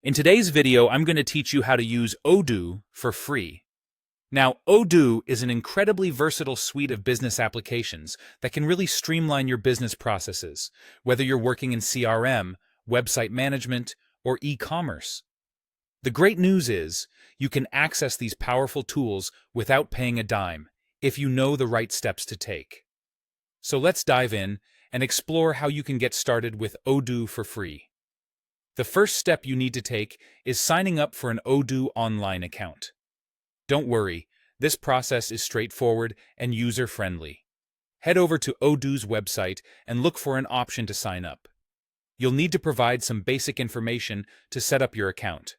In today's video, I'm going to teach you how to use Odoo for free. Now, Odoo is an incredibly versatile suite of business applications that can really streamline your business processes, whether you're working in CRM, website management, or e-commerce. The great news is, you can access these powerful tools without paying a dime if you know the right steps to take. So let's dive in and explore how you can get started with Odoo for free. The first step you need to take is signing up for an Odoo online account. Don't worry, this process is straightforward and user-friendly. Head over to Odoo's website and look for an option to sign up. You'll need to provide some basic information to set up your account.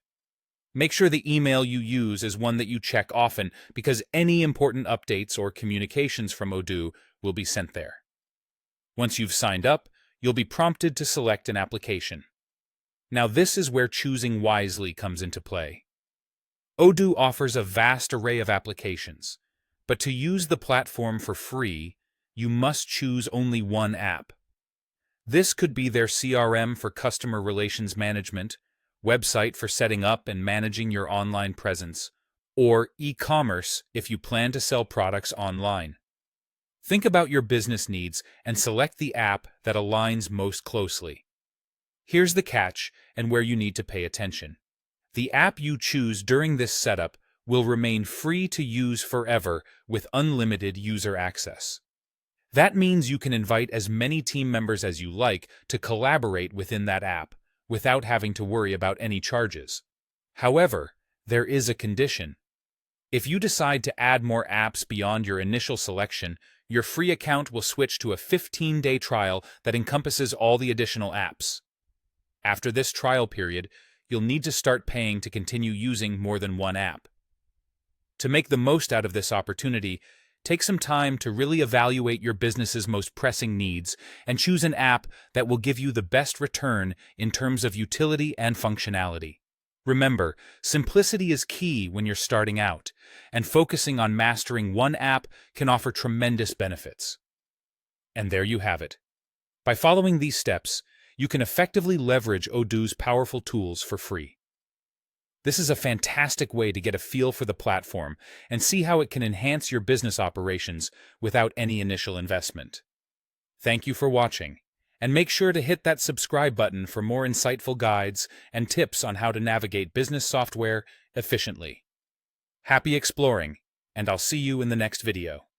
Make sure the email you use is one that you check often, because any important updates or communications from Odoo will be sent there. Once you've signed up, you'll be prompted to select an application. Now this is where choosing wisely comes into play. Odoo offers a vast array of applications, but to use the platform for free, you must choose only one app. This could be their CRM for customer relations management, website for setting up and managing your online presence, or e-commerce if you plan to sell products online. Think about your business needs and select the app that aligns most closely. Here's the catch and where you need to pay attention. The app you choose during this setup will remain free to use forever with unlimited user access. That means you can invite as many team members as you like to collaborate within that app without having to worry about any charges. However, there is a condition. If you decide to add more apps beyond your initial selection, your free account will switch to a 15-day trial that encompasses all the additional apps. After this trial period, you'll need to start paying to continue using more than one app. To make the most out of this opportunity, take some time to really evaluate your business's most pressing needs and choose an app that will give you the best return in terms of utility and functionality. Remember, simplicity is key when you're starting out, and focusing on mastering one app can offer tremendous benefits. And there you have it. By following these steps, you can effectively leverage Odoo's powerful tools for free. This is a fantastic way to get a feel for the platform and see how it can enhance your business operations without any initial investment. Thank you for watching, and make sure to hit that subscribe button for more insightful guides and tips on how to navigate business software efficiently. Happy exploring, and I'll see you in the next video.